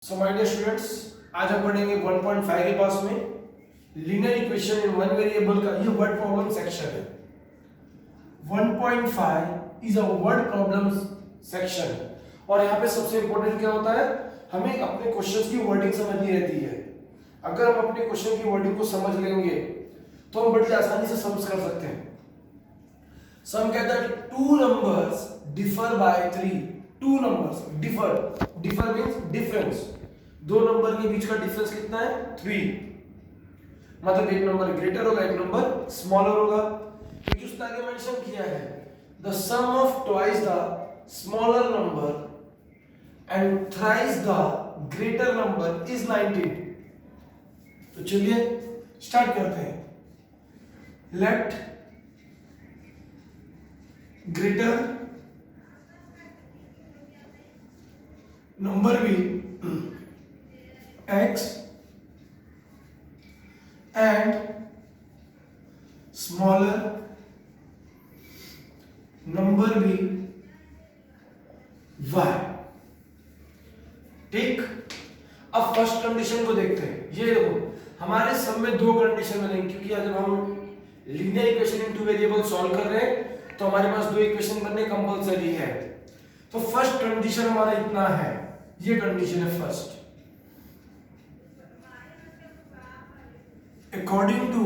So my dear students, आज हम पढ़ेंगे 1.5 के पास में linear equation in one variable का ये वर्ड प्रॉब्लम सेक्शन है। 1.5 is a word problem section और यहाँ पे सबसे इंपॉर्टेंट क्या होता है, हमें अपने क्वेश्चंस की वर्डिंग समझनी रहती है। अगर हम अपने क्वेश्चन की वर्डिंग को समझ लेंगे तो हम बड़ी आसानी से समझ कर सकते हैं। सो हम कहते हैं to numbers differ by 3। To numbers differ means difference. दो नंबर के बीच का डिफरेंस कितना है? 3। मतलब एक नंबर ग्रेटर होगा, एक नंबर स्मॉलर होगा। क्योंकि उसने आगे मेंशन किया है the sum of twice the smaller number and thrice the greater number is 19। तो चलिए स्टार्ट करते हैं। Let greater number be x and smaller number be y। ठीक, अब फर्स्ट कंडीशन को देखते हैं। ये देखो हमारे सब में दो कंडीशन बनेंगी, क्योंकि जब हम linear equation in two variable solve कर रहे हैं तो हमारे पास दो इक्वेशन बनने कंपलसरी है। तो फर्स्ट कंडीशन हमारा इतना है, ये कंडीशन है first. According to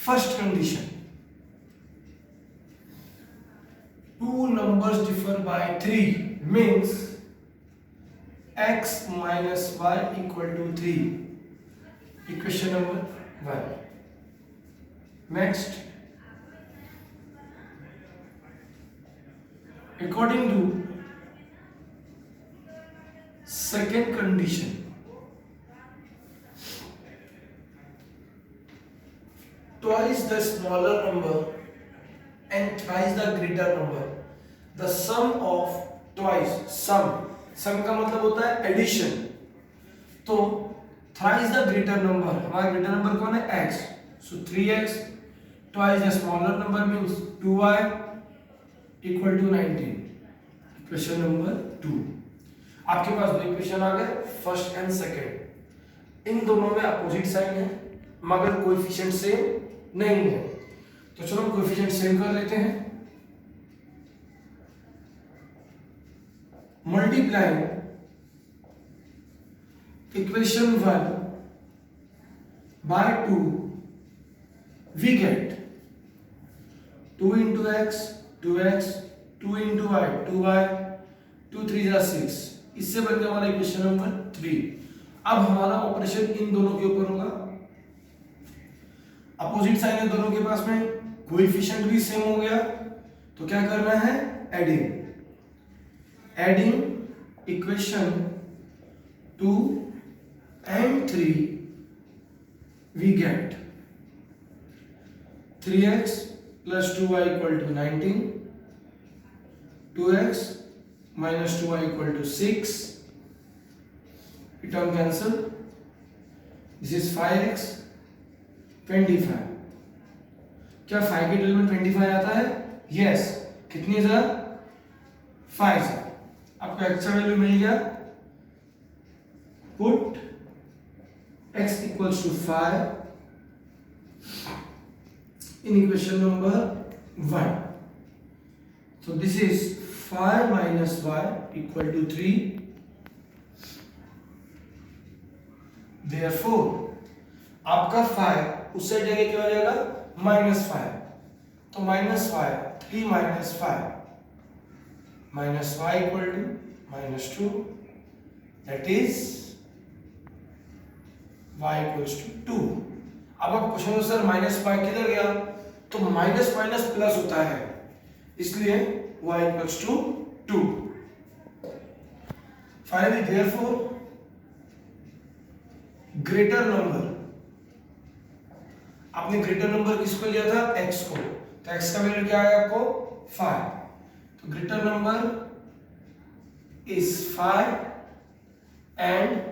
first condition two numbers differ by 3 means x minus y equal to 3। Equation number 1। Next, according to second condition twice the smaller number and thrice the greater number, the sum of twice sum का मतलब होता है addition. तो thrice the greater number, हमारा greater number कौन है? x, so 3x twice the smaller number means 2y equal to 19। Equation number 2। आपके पास दो इक्वेशन आ गए, फर्स्ट एंड सेकंड। इन दोनों में अपोजिट साइन है मगर कोएफिशिएंट सेम नहीं है। तो चलो हम कोएफिशिएंट सेम कर लेते हैं। Multiply equation 1 by 2 we get 2 into x 2x 2 into y 2y 2 3 6। इससे बन गया हमारा इक्वेशन नंबर 3। अब हमारा ऑपरेशन इन दोनों के ऊपर होगा। अपोजिट साइन है दोनों के पास में, कोएफिशिएंट भी सेम हो गया, तो क्या करना है? Adding equation 2 and 3 we get 3x plus 2y equal to 19, 2x minus 2y equal to 6, term cancel, this is 5x 25। क्या 5 के टेबल में 25 आता है? यस। कितनी जा? 5 जा। आपको x का वैल्यू मिल गया। Put x equals to 5 in equation number 1। so this is 5 minus y equal to 3। therefore आपका 5 उस साइड जगह क्या हो जाएगा? -5। तो -5 3 minus 5 minus y equal to -2, that is y equals to 2। अब आप क्वेश्चन में सर -5 किधर गया? तो माइनस माइनस प्लस होता है, इसलिए y equals to 2। Finally therefore greater number, आपने ग्रेटर नंबर किसको लिया था? x को। तो x का वैल्यू क्या है आपको? 5। तो greater number is 5 and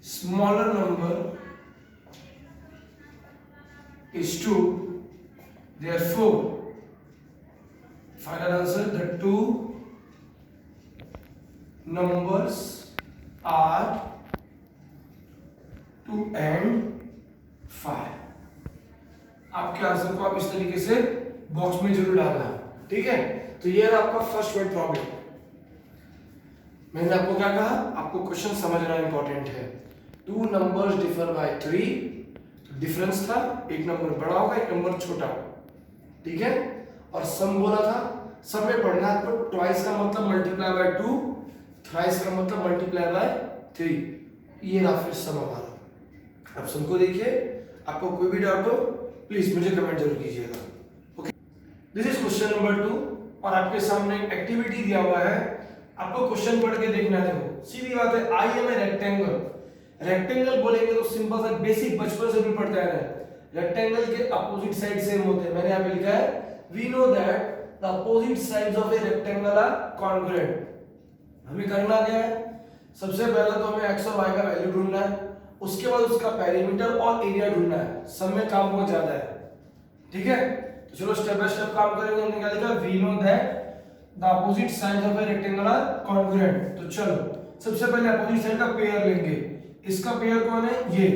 smaller number is 2, therefore final answer the 2 numbers are 2 and 5। आपके आंसर को आप इस तरीके से बॉक्स में जरूर डालना, ठीक है। तो ये रहा आपका फर्स्ट वर्ड प्रॉब्लम। मैंने आपको क्या कहा, आपको क्वेश्चन समझना इंपॉर्टेंट है। 2 नंबर्स डिफर बाय 3, डिफरेंस था, एक नंबर बड़ा होगा एक नंबर छोटा, ठीक है। और सम बोला था, सम में पढ़ना है आपको ट्वाइस का मतलब मल्टीप्लाई बाय 2, थ्राइस का मतलब मल्टीप्लाई बाय 3। ये रहा फिर सम हमारा। अब सम को देखिए, आपको कोई भी डाउट हो प्लीज मुझे कमेंट जरूर कीजिएगा, okay. This is question number 2 और आपके सामने एक एक्टिविटी दिया हुआ है, आपको क्वेश्चन पढ़ के देखना है। देखो सीधी बात है, I am a rectangle. Rectangle बोलेंगे तो सिंपल सा बेसिक बचपन से भी पढ़ते आ रहे हैं, रेक्टेंगल के अपोजिट साइड सेम होते हैं। मैंने यहाँ पे लिखा है we know that the opposite sides of a rectangle are congruent. हमें करना क्या है, सबसे पहले तो हमें x और y का वैल्यू ढूंढना है, उसके बाद उसका पेरीमीटर और एरिया ढूंढना है। सब में काम बहुत ज्यादा है, ठीक है। तो चलो स्टेप बाय स्टेप काम करेंगे। हमने क्या लिखा, we know that the opposite sides of a rectangle are congruent. तो चलो सबसे पहले अपोजिट साइड का पेयर लेंगे। इसका पेयर कौन है, ये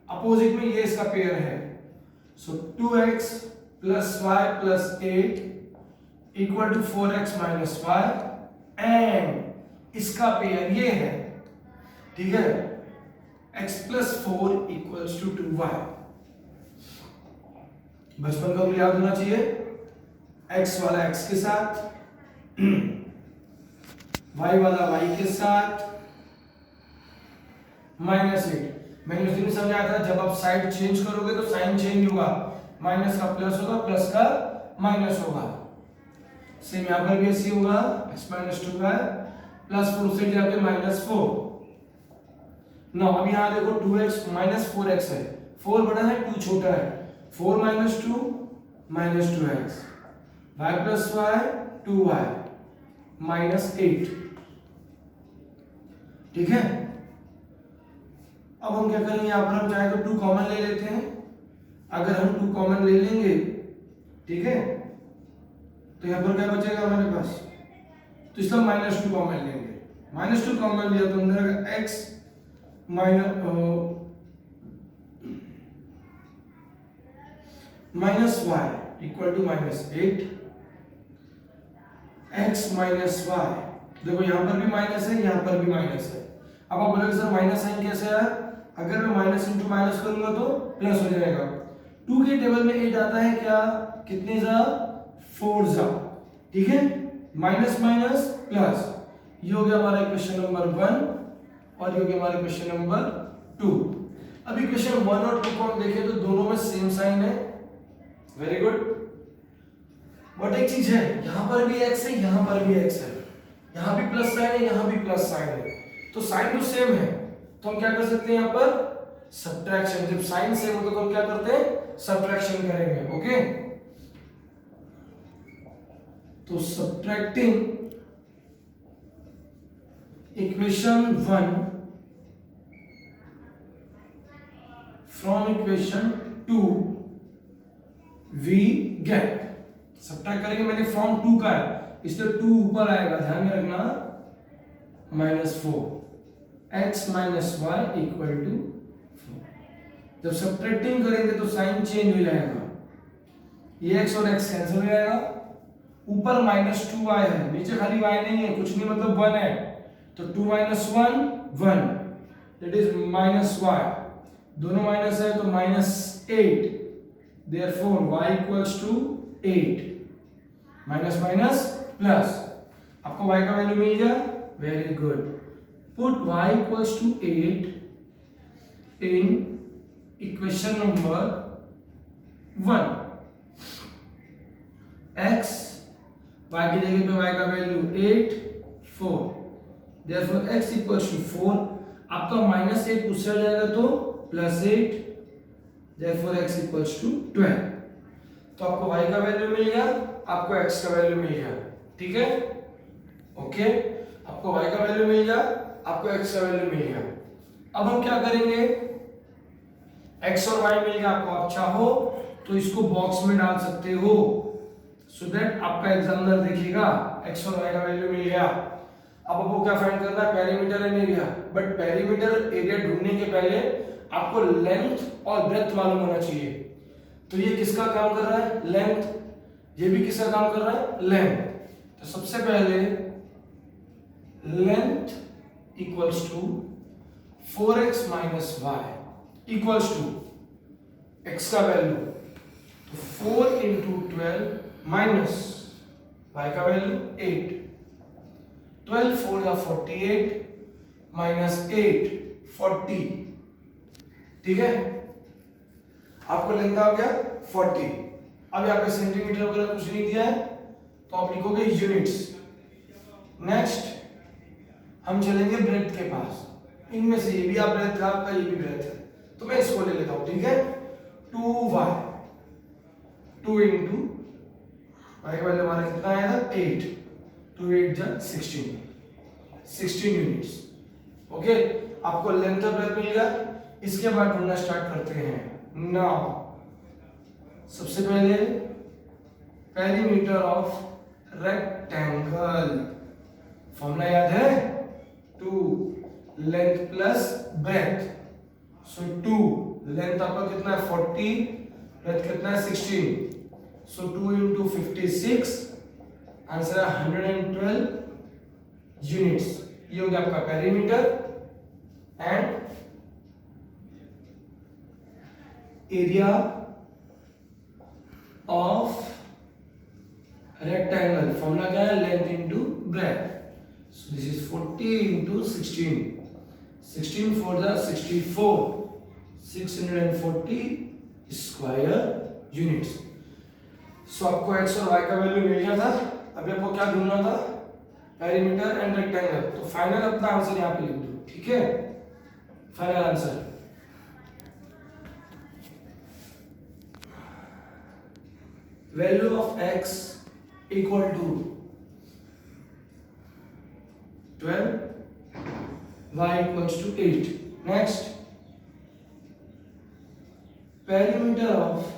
अपोजिट में ये इसका पेयर है। सो 2x plus y plus 8 equal to 4x minus y and इसका पेयर ये है, ठीक है। x plus 4 equals to 2y। बचपन का भी याद होना चाहिए, x वाला x के साथ, y वाला y के साथ, -8। मैंने उस दिन समझाया था, जब आप साइड चेंज करोगे तो साइन चेंज होगा, माइनस का प्लस होगा, प्लस का माइनस होगा। सेम यहां पर भी ऐसे होगा, x - 2y प्लस 4 से जाके -4। नाउ अब यहां देखो 2x - 4x है, 4 बड़ा है 2 छोटा है, 4 - 2 -2x, y + y 2y -8, ठीक है। अब हम क्या करेंगे, यहां पर हम चाहे तो 2 कॉमन ले लेते हैं। अगर हम 2 कॉमन ले लेंगे, ठीक है, तो यहां पर क्या बचेगा हमारे पास, तो इसमें -2 कॉमन लेंगे। -2 कॉमन लिया तो अंदर का x minus y equal to -8, x minus y। देखो यहां पर भी माइनस है, यहां पर भी माइनस है। अब आप बोलोगे सर माइनस साइन कैसे आया, अगर मैं माइनस इंटू माइनस करूंगा तो प्लस हो जाएगा। 2 के टेबल में 8 आता है क्या, कितने जा, 4 जा, ठीक है। माइनस माइनस प्लस, ये हो गया हमारा इक्वेशन नंबर 1 और ये हो गया हमारा इक्वेशन नंबर 2। अब इक्वेशन 1 और 2 को हम देखें तो दोनों में सेम साइन है, वेरी गुड। बट एक चीज है, यहां पर भी x है, यहां पर भी x है, यहां भी प्लस साइन है, यहां भी प्लस साइन है, तो साइन तो सेम है, तो हम क्या कर सकते हैं यहां पर सब्ट्रैक्शन। जब साइन सेम होता है तो हम क्या करते हैं, सब्ट्रैक्शन करेंगे, ओके। तो subtracting equation 1 from equation 2 we get, subtract करेंगे, मैंने फ्रॉम 2 का है इसलिए 2 ऊपर आएगा, ध्यान में रखना, -4 x minus y equal to 4। जब सब्ट्रैक्टिंग करेंगे तो साइन चेंज हो जाएगा, ये x और x कैंसिल हो जाएगा, ऊपर -2y है, नीचे खाली y नहीं है, कुछ नहीं मतलब 1 है, तो 2 - 1 1, दैट इज -y, दोनों माइनस है तो -8, therefore y equals to 8, minus minus plus, आपको y का वैल्यू मिल गया, very good. Put y equals to 8 in equation number 1, x y की जगह पे y का value 8 4, therefore x equals to 4, आपका -8 उससे आ जाएगा तो +8, देयरफॉर x इक्वल्स टू 12। तो आपको y का वैल्यू मिल गया, आपको x का वैल्यू मिल गया, ठीक है, ओके। आपको y का वैल्यू मिल गया, आपको x का वैल्यू मिल गया। अब हम क्या करेंगे, x और y मिल गया आपको, आप चाहो तो इसको बॉक्स में डाल सकते हो, सो दैट आपका एग्जामिनर देखेगा x और y का वैल्यू मिल गया। अब आपको क्या फाइंड करना है, perimeter and area. But perimeter area ढूंढने के पहले आपको लेंथ और ब्रेड्थ मालूम होना चाहिए। तो ये किसका काम कर रहा है, लेंथ, ये भी किसका काम कर रहा है, लेंथ। तो सबसे पहले length equals to 4x minus y equals to x का वैल्यू, तो 4 इंटू 12 माइनस y का वैल्यू 8, 12 4 या 48 माइनस 8 40, ठीक है। आपको लेंथ आ गया 40। अब यहाँ पे सेंटीमीटर वगैरह कुछ नहीं दिया है तो आप लिखोगे यूनिट्स। नेक्स्ट हम चलेंगे ब्रेड्थ के पास। इनमें से ये भी आप ब्रेड्थ का, आपका ये भी ब्रेड्थ है, तो मैं इसको ले लेता हूं, ठीक है। 2y, 2 इंटू y का वैल्यू हमारा कितना आएगा 8, 2 8 जा 16 यूनिट्स। ओके, आपको लेंथ और ब्रेड्थ मिल गया। इसके बाद ढूंढना स्टार्ट करते हैं। नाउ सबसे पहले पेरीमीटर ऑफ रेक्टेंगल, फॉर्मूला याद है, 2 लेंथ प्लस ब्रेड्थ। सो 2 लेंथ आपका कितना है 40, ब्रेड्थ कितना है 16, सो 2 इंटू 56, आंसर है 112 यूनिट्स। ये हो गया आपका perimeter and area of rectangle. Formula क्या है, length into breadth. So this is 40 into 16, 16 4 the 64, 640 square units. So आपको x और y का वैल्यू मिल गया था। अभी आपको क्या ढूंढना था, पेरीमीटर एंड रेक्टेंगल। तो फाइनल अपना आंसर यहाँ पे लिख दो, ठीक है। Final answer value of x equal to 12, y equals to 8. Next, perimeter of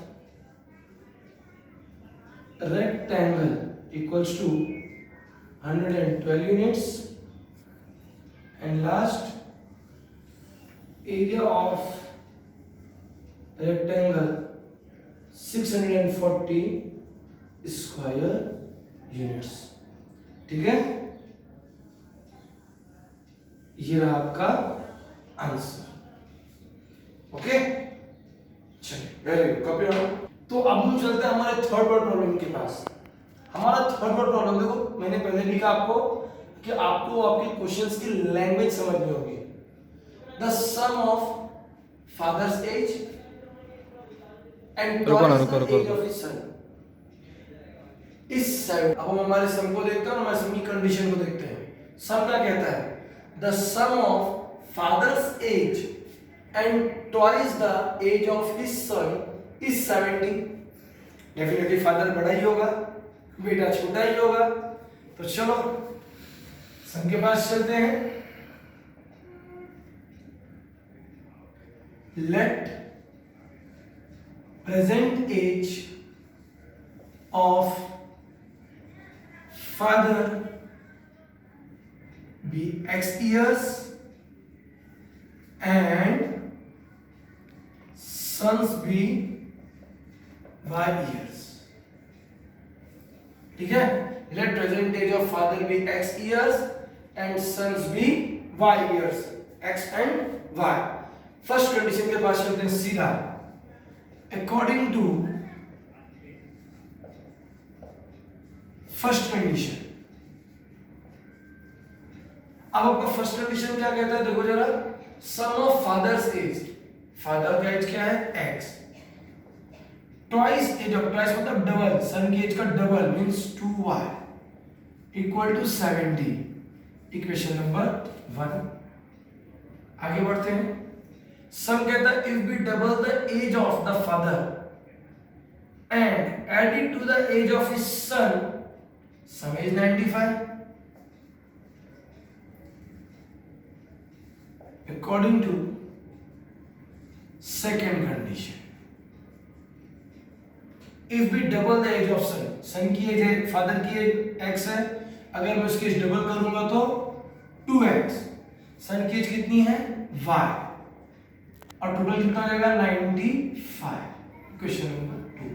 rectangle equals to 112 units. And last, area of rectangle 640 square units. ठीक है, ये रहा आपका आंसर। ओके, चलिए वेरी गुड, कॉपी डाउन। तो अब हम चलते हैं हमारे थर्ड वर्ड प्रॉब्लम के पास। हमारा थर्ड वर्ड प्रॉब्लम देखो, मैंने पहले लिखा आपको कि आपको आपके क्वेश्चंस की लैंग्वेज समझनी होगी। The sum of father's age and age of his son. इस साइड अब हम हमारे सम को देखते हैं और हमारे सम की कंडीशन को देखते हैं। सम क्या कहता है, the sum of father's age and twice the age of his son is 70. Definitely father बड़ा ही होगा, बेटा छोटा ही होगा। तो चलो सम के पास चलते हैं। Let present age of father be x years and sons be y years। ठीक है, let present age of father be x years and sons be y years, x and y। First condition के पास चलते हैं सीधा। According to first condition, अब आपका first condition क्या कहता है, देखो जरा, sum of father's age, father का एज क्या है x, twice age of, twice मतलब डबल, सन की एज का double means 2y equal to 70। Equation number 1। आगे बढ़ते हैं। सम कहता है if we double the age of the father and add it to the age of his son, sum is 95। According to second condition, if we double the age of son, son की as है, father की as x है, अगर मैं उसकी as double करूंगा तो 2x, सन की एज कितनी है y, और टोटल कितना आ जाएगा 95। क्वेश्चन नंबर 2,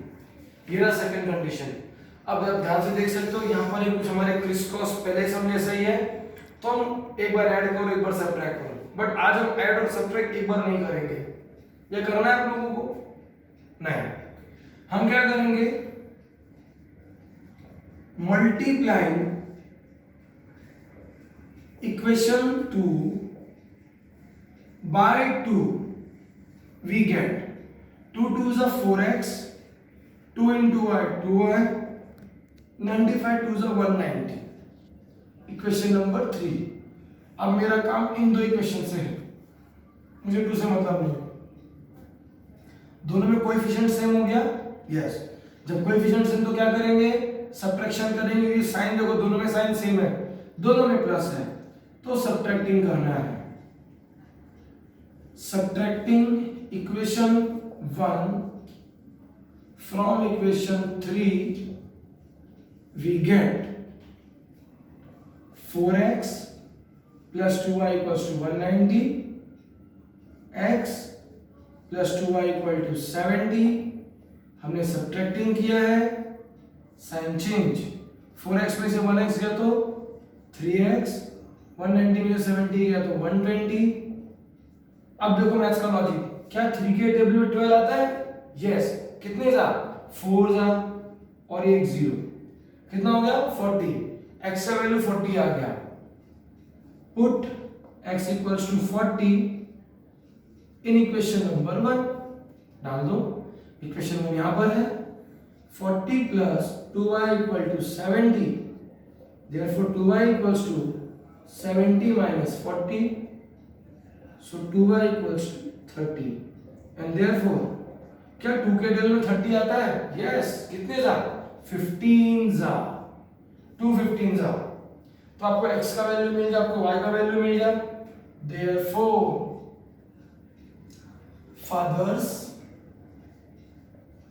ये रहा सेकंड कंडीशन। अब आप ध्यान से देख सकते हो यहाँ पर कुछ हमारे क्रिस क्रॉस पहले से हमने सही है, तो हम एक बार ऐड करो एक बार सब्ट्रैक्ट करो, बट आज हम ऐड और सब्ट्रैक्ट एक बार नहीं करेंगे। ये करना है आप लोगों को? नहीं, हम क्या करेंगे, multiplying equation 2 by 2 we get 2 2s are 4x, 2 into y 2y, 95 2s are 190, equation number 3। अब मेरा काम इन दो इक्वेशन से है, मुझे 2 से मतलब नहीं, दोनों में कोएफिशिएंट सेम हो गया, यस। जब कोएफिशिएंट सेम तो क्या करेंगे, सब्ट्रैक्शन करेंगे, ये साइन देखो दोनों में साइन सेम है, दोनों में प्लस है, तो सब्ट्रैक्टिंग करना है। Subtracting equation 1 from equation 3 we get 4x plus 2y equals to 190, x plus 2y equal to 70। हमने सब्ट्रैक्टिंग किया है, साइन चेंज, 4x में से 1x गया तो 3x, 190 में से 70 गया तो 120। अब देखो मैथ्स का लॉजिक, क्या 3 के टेबल में 12 आता है? यस। कितने जा? 4 जा और एक 0, कितना हो गया 40, x का वैल्यू 40 आ गया। Put x equals to 40 in equation number 1, डाल दो, इक्वेशन में यहां पर है 40 plus 2y equal to 70, therefore 2y equals to 70 minus 40, so 2y equals to 30, and therefore क्या 2 के डेल में 30 आता है? यस। कितने जा? 15 जा, 215 जा, तो आपको x का वैल्यू मिल गया, आपको y का वैल्यू मिल गया। therefore father's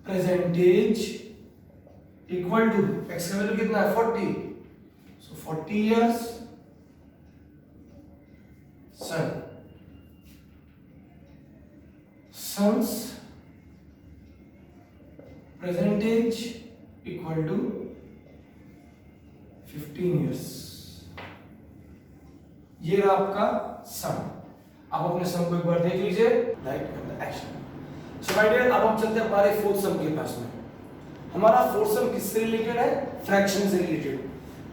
percentage equal to x का वैल्यू कितना है 40, so 40 years son's percentage equal to 15 years। ये रहा आपका सम। अब अपने सम को एक बार देख लीजिए, लाइक करना एक्शन। सो माय डियर, अब हम चलते हैं हमारे फोर्थ सम के पास में। हमारा फोर्थ सम किससे रिलेटेड है? फ्रैक्शन से रिलेटेड।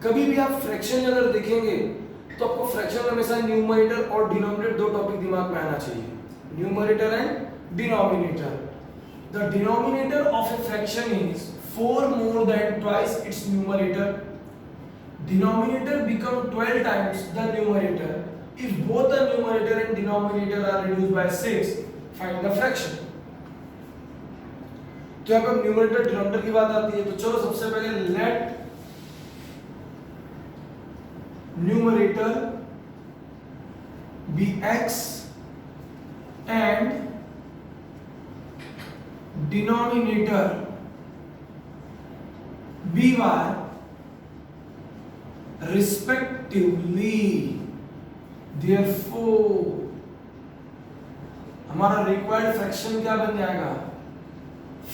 कभी भी आप फ्रैक्शन अगर देखेंगे तो आपको फ्रैक्शन में हमेशा न्यूमरेटर और डिनोमिनेटर दो टॉपिक दिमाग में आना चाहिए, numerator and denominator. The denominator of a fraction is 4 more than twice its numerator. Denominator become 12 times the numerator if both the numerator and denominator are reduced by 6. Find the fraction. तो यहाँ पे numerator denominator की बात आती है, तो चलो सबसे पहले let numerator be x and denominator by respectively, therefore हमारा रिक्वायर्ड फ्रैक्शन क्या बन जाएगा?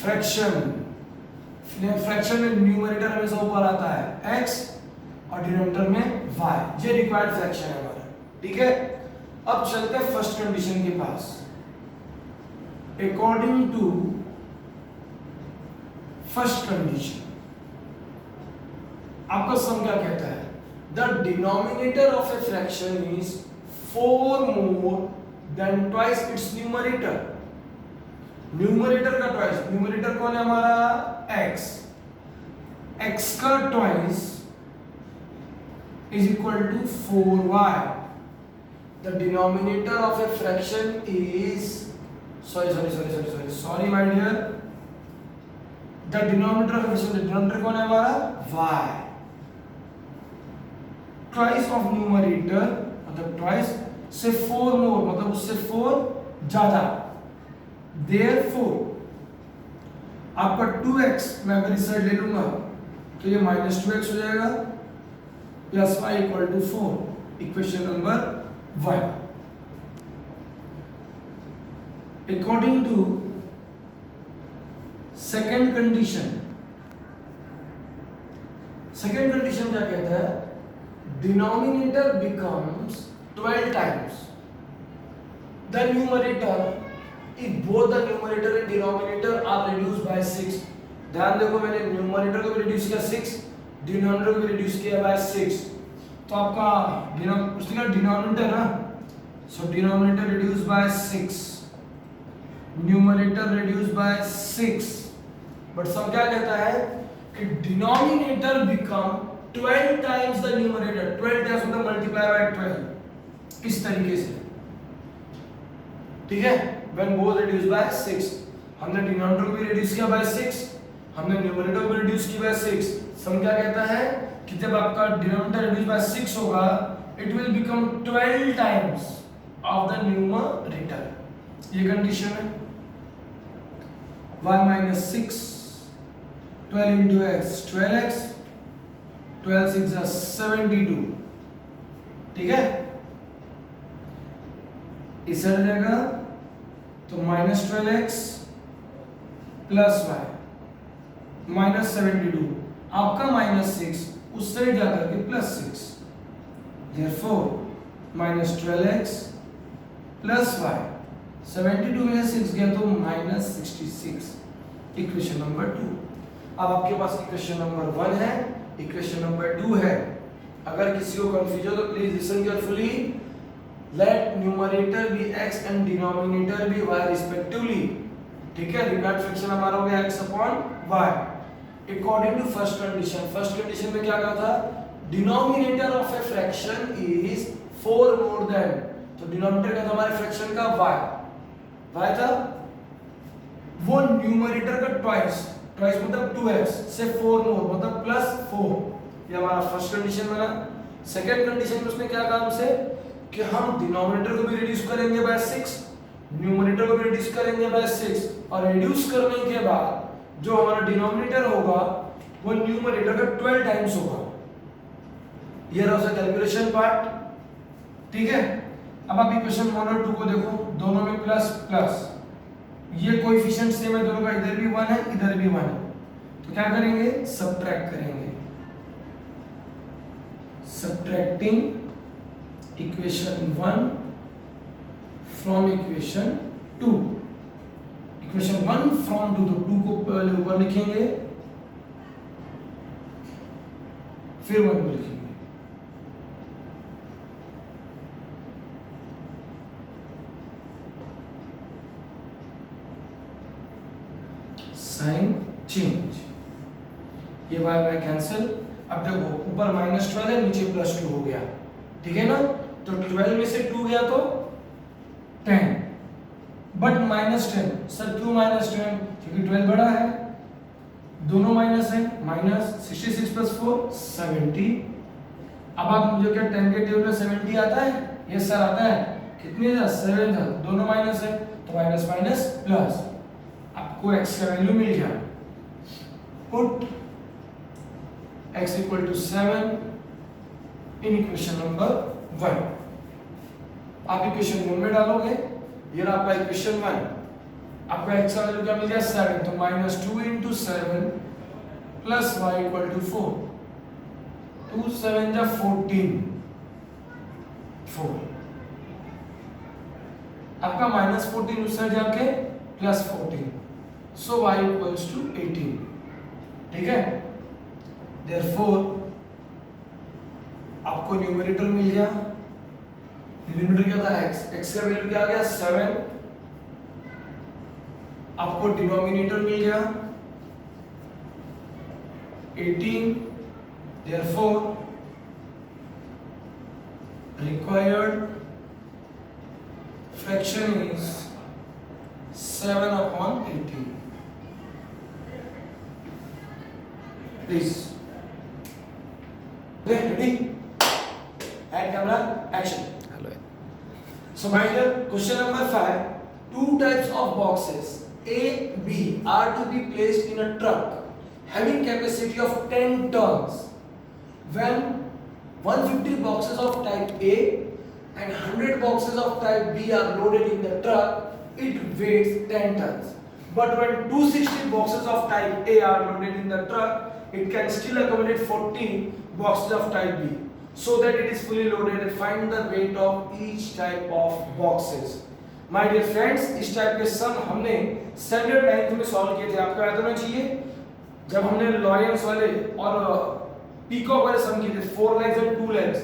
फ्रैक्शन में न्यूमरेटर हमेशा ऊपर आता है x और डिनोमिनेटर में y, ये रिक्वायर्ड फ्रैक्शन है हमारा। ठीक है, अब चलते हैं फर्स्ट कंडीशन के पास। अकॉर्डिंग टू फर्स्ट कंडीशन आपका सम क्या कहता है? The denominator of a fraction is 4 more than twice its numerator. Numerator का ट्वाइस, न्यूमरेटर कौन है हमारा? x, x का twice is equal to 4y। The denominator of a fraction is sorry my dear, the denominator of fraction, denominator कौन है हमारा? y। Twice of numerator मतलब twice से 4 मोर मतलब उससे 4 ज्यादा। therefore आपका 2x मैं अगर इस साइड ले लूंगा तो ये -2x हो जाएगा plus y equal to 4। Equation number 1. According to second condition क्या कहता है? Denominator becomes 12 times the numerator if both the numerator and denominator are reduced by 6. ध्यान देखो, मैंने न्यूमरेटर को भी रिड्यूस किया 6, डिनोमिनेटर को भी रिड्यूस किया बाय 6. तो आपका डिनोमिनेटर ना, so denominator reduce by 6, numerator reduce by 6, but sum क्या कहता है कि denominator become 12 times the numerator. 12 times मतलब मल्टीप्लाई बाय 12. इस तरीके से, ठीक है. व्हेन बोथ रिड्यूस बाय 6, हमने डिनोमिनेटर को भी रिड्यूस किया बाय 6, हमने न्यूमरेटर को भी रिड्यूस किया बाय 6. सम क्या कहता है कि जब आपका डिनोमिनेटर रिड्यूस बाय 6 होगा, it will become 12 times of the numerator. ये कंडीशन है. 1 minus 6, 12 into x 12x, 12 6 is 72. ठीक है. इस आ जाएगा तो minus 12x plus Y minus 72, आपका माइनस 6 उस साइड जाकर के plus 6, therefore minus 12x plus y 72 में 6 गया तो माइनस 66. Equation number 2. अब आपके पास इक्वेशन नंबर 1 है, इक्वेशन नंबर 2 है. अगर किसी को कंफ्यूजन हो तो please listen carefully. Let numerator be x and denominator be y respectively. ठीक है. रिगार्ड फ्रैक्शन हमारा हो गया x upon y. According to first condition में क्या कहा था? Denominator of a fraction is 4 more than. तो डिनोमिनेटर का था हमारे फ्रैक्शन का y था, वो न्यूमरेटर का ट्वाइस मतलब 2x से 4 मोर मतलब प्लस 4. ये हमारा फर्स्ट कंडीशन बना. सेकंड कंडीशन में उसने क्या कहा हमसे कि हम डिनोमिनेटर को भी रिड्यूस करेंगे बाय 6, न्यूमरेटर को भी रिड्यूस करेंगे बाय 6, और रिड्यूस करने के बाद जो हमारा डिनोमिनेटर होगा वो न्यूमरेटर का 12 टाइम्स होगा. ये रहा उसका कैलकुलेशन पार्ट. ठीक है. अब आप इक्वेशन 1 और 2 को देखो, दोनों में प्लस प्लस, ये कोएफिशिएंट सेम है दोनों का, इधर भी 1 है इधर भी 1 है. तो क्या करेंगे? सब्ट्रैक्ट करेंगे. Subtracting equation 1 from equation 2. Equation 1 from 2, तो 2 को पहले ऊपर लिखेंगे फिर 1 को लिखेंगे. साइन चेंज, ये y कैंसिल. अब देखो ऊपर माइनस 12 है, नीचे प्लस 2 हो गया. ठीक है ना. तो 12 में से 2 गया तो 10, बट माइनस 10. सर क्यों माइनस 10? क्योंकि 12 बड़ा है, दोनों माइनस है. Minus 66 plus 4 70. अब आप मुझे क्या 10 के टेबल में 70 आता है? यस सर आता है. कितने था? 7 था. दोनों माइनस है तो माइनस माइनस प्लस, आपको x का वैल्यू मिल गया. Put x equal to 7 in equation number 1. आप इक्वेशन 1 में डालोगे, ये रहा आपका इक्वेशन 1. आपका x का वैल्यू क्या मिल गया? 7. तो minus 2 into 7 plus y equal to 4. 2 7 जा 14, 4. आपका माइनस 14 उस साइड जाके plus 14, so y equals to 18. ठीक है. therefore आपको न्यूमरेटर मिल गया. न्यूमरेटर क्या था? x का वैल्यू क्या आ गया? 7. आपको डिनोमिनेटर मिल गया 18. therefore required fraction is 7 upon 18. Please. Okay, ready? And camera, action. Hello. So, my dear, question number 5. 2 types of boxes A, B are to be placed in a truck having capacity of 10 tons. When 150 boxes of type A and 100 boxes of type B are loaded in the truck, it weighs 10 tons. But when 260 boxes of type A are loaded in the truck, it can still accommodate 40 boxes of type B. So that it is fully loaded, find the weight of each type of boxes. My dear friends, इस type के सम हमने standard 9th में solve किए थे. आपको याद होना चाहिए जब हमने लॉयंस वाले और पीकॉक वाले सम किए थे, 4 legs and 2 legs,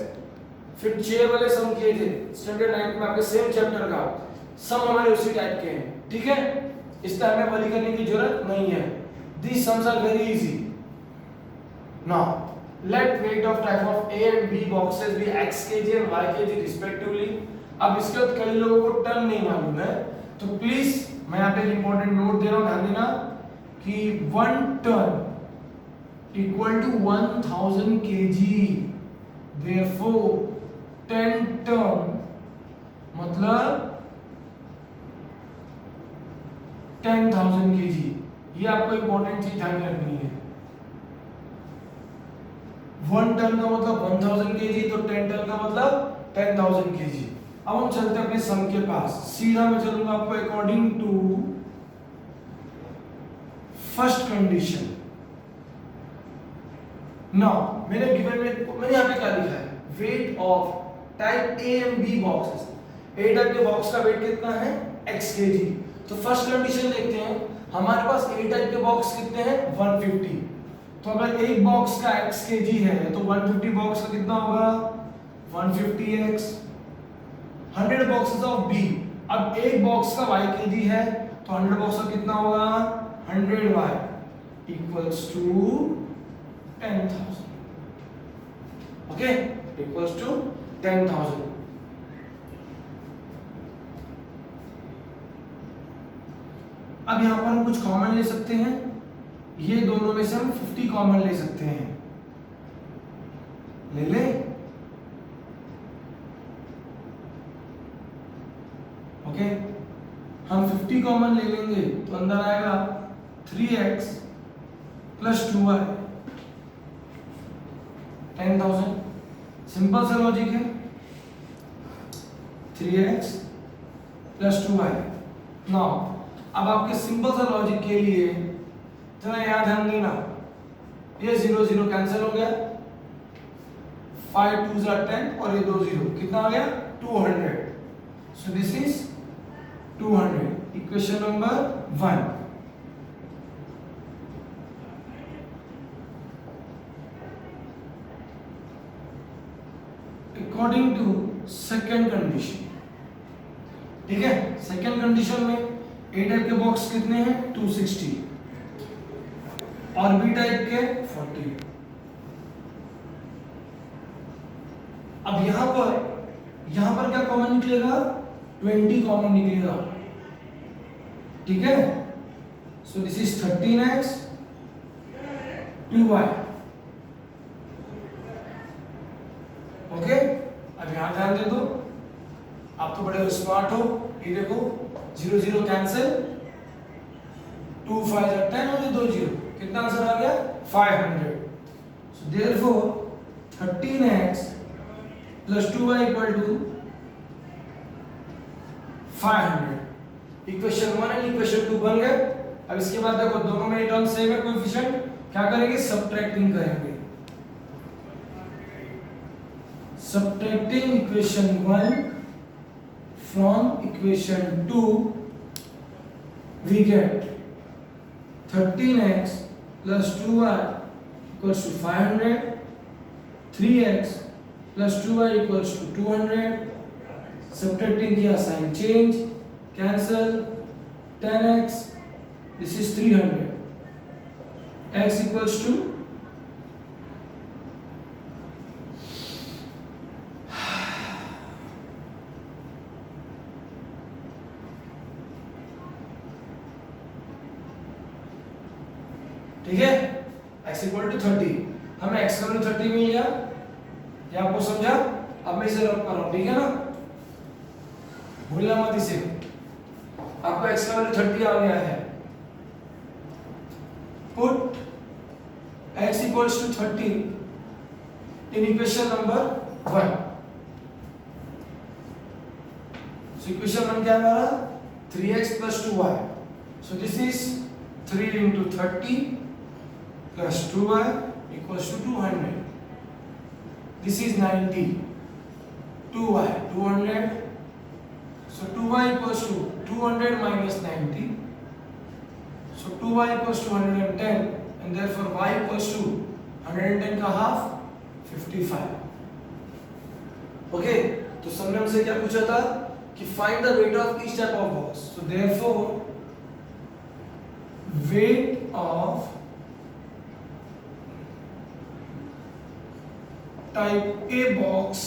फिर चेयर वाले सम किए थे स्टैंडर्ड 9th में आपके सेम चैप्टर का. सम हमारे उसी टाइप के हैं. ठीक है, इस तरह हमें वरी करने की जरूरत नहीं है. These sums are very easy. Now let weight of type of A and B boxes be x kg and y kg respectively. अब इसके बाद कई लोगों को टन नहीं मालूम है, तो प्लीज मैं यहाँ पे एक इंपॉर्टेंट नोट दे रहा हूँ, ध्यान देना कि 1 ton equal to 1000 kg. Therefore 10 ton मतलब 10,000 kg. ये आपको इंपॉर्टेंट चीज ध्यान रखनी है. 1 टन का मतलब 1000 kg, तो 10 टन का मतलब 10,000 kg. अब हम चलते हैं अपने सम के पास. सीधा मैं चलूंगा आपको according to first condition. Now मैंने गिवन में मैंने यहां पे क्या लिखा है, weight of type A and B boxes. A type के बॉक्स का वेट कितना है, x kg. तो फर्स्ट कंडीशन देखते हैं. हमारे पास ए टाइप के बॉक्स कितने हैं, 150. तो अगर एक बॉक्स का x kg है तो 150 बॉक्स का कितना होगा, 150x. 100 बॉक्सेस ऑफ B, अब एक बॉक्स का y kg है तो 100 बॉक्स का कितना होगा, 100y equals to 10,000. Okay, equals to 10,000. अब यहां पर हम कुछ कॉमन ले सकते हैं. ये दोनों में से हम 50 कॉमन ले सकते हैं. ले ले. ओके, हम 50 कॉमन ले लेंगे तो अंदर आएगा 3x प्लस 2y 10,000. सिंपल सा लॉजिक है. 3x plus 2y. नाउ अब आपके सिंपल सा लॉजिक के लिए जरा याद ध्यान देना, ये 0 0 कैंसिल हो गया, 5 2s are 10 और ये 2 0, कितना आ गया, 200. So this is 200. Equation number 1. According to second condition. ठीक है, सेकेंड कंडीशन में ए टाइप के बॉक्स कितने हैं, 260 और बी टाइप के 40. अब यहां पर क्या कॉमन निकलेगा, 20 कॉमन निकलेगा. ठीक है, सो this is 13x 2y. Okay, अब यहां ध्यान दे दो, आप तो बड़े स्मार्ट हो. ये देखो 0 0 कैंसिल, 2 5 are 10 और ये 2 0, कितना आंसर आ गया, 500. So therefore 13x plus 2y equal to 500. Equation 1 and equation 2 बन गए. अब इसके बाद देखो दोनों में टर्म सेम है, कोएफिशिएंट क्या करेंगे, सब्ट्रैक्टिंग करेंगे. Subtracting equation 1 from equation 2 we get 13x plus 2y equals to 500. 3x plus 2y equals to 200. Subtracting किया, sign change, cancel. 10x, this is 300. x equals to ठीक है, x इक्वल टू 30. हमें x का value 30 मिल गया. ये आपको समझा. अब मैं इसे रब कर रहा हूं, ठीक है ना, भूलना मत इसे. आपको x का वैल्यू 30 आ गया है. Put x equals to 30 in equation number 1। So equation 1 क्या है हमारा 3x plus 2y। So this is 3 into 30 plus 2y equals to 200। This is 90, 2y 200, so 2y equals to 200 minus 90, so 2y equals to 110 and therefore y equals to 110 का half 55। Okay, तो सबने हमसे क्या पूछा था कि find the weight of each type of box. So therefore weight of type A box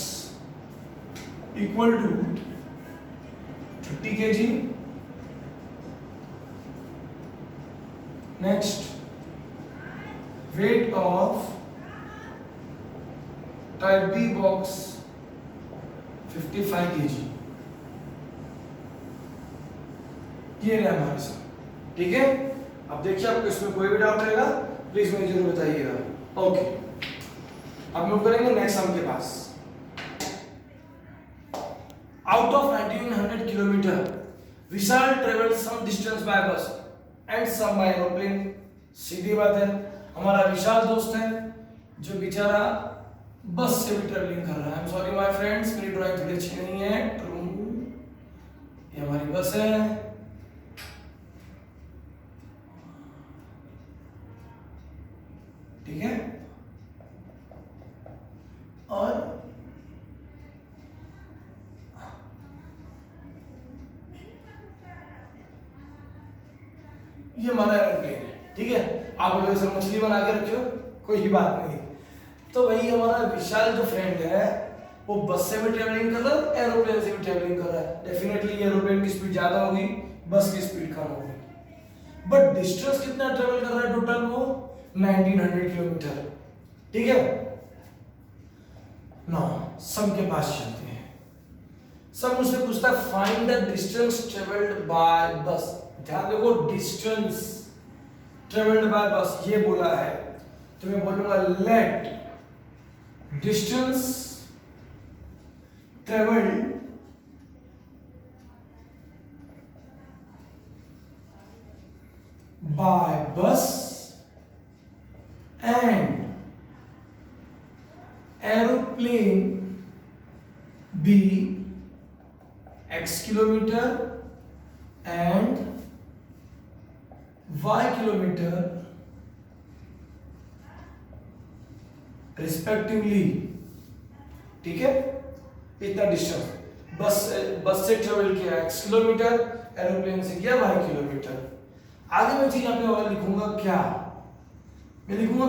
equal to 30 kg। Next, weight of type B box 55 kg। ये रहा हमारे साथ, ठीक है। अब देखिए आपको इसमें कोई भी डाउट रहेगा प्लीज मुझे जरूर बताइएगा। ओके, अब मूव करेंगे नेक्स्ट सम के पास। Out of 1900 kilometre Vishal travel some distance by bus and some by aeroplane. सीधी बात है, हमारा विशाल दोस्त है जो बेचारा बस से भी ट्रेवलिंग कर रहा है। I am sorry my friends, मेरी ड्राइंग थोड़ी अच्छी नहीं है। ये हमारी बस है, ठीक है। और ये हमारा एरोप्लेन है, ठीक है। आप लोग इसे मछली बना के रखियो, कोई बात नहीं। तो वही हमारा विशाल जो फ्रेंड है वो बस से भी ट्रेवलिंग कर रहा है, एरोप्लेन से भी ट्रेवलिंग कर रहा है। डेफिनेटली एरोप्लेन की स्पीड ज्यादा होगी, बस की स्पीड कम होगी। बट डिस्टेंस कितना ट्रेवल कर रहा है टोटल? वो 1900 किलोमीटर, ठीक है। ना सम के पास चलते हैं। सम मुझसे पूछता है find the distance travelled by बस। ध्यान देखो, डिस्टेंस ट्रेवल्ड बाय बस ये बोला है, तो मैं बोलूंगा late distance travelled by bus and aeroplane be x kilometer and y kilometer respectively, ठीक है। इतना डिस्टेंस बस से ट्रेवल किया x किलोमीटर, एरोप्लेन से किया y किलोमीटर। आगे मैं चीज यहाँ पे और लिखूंगा क्या, मैं लिखूंगा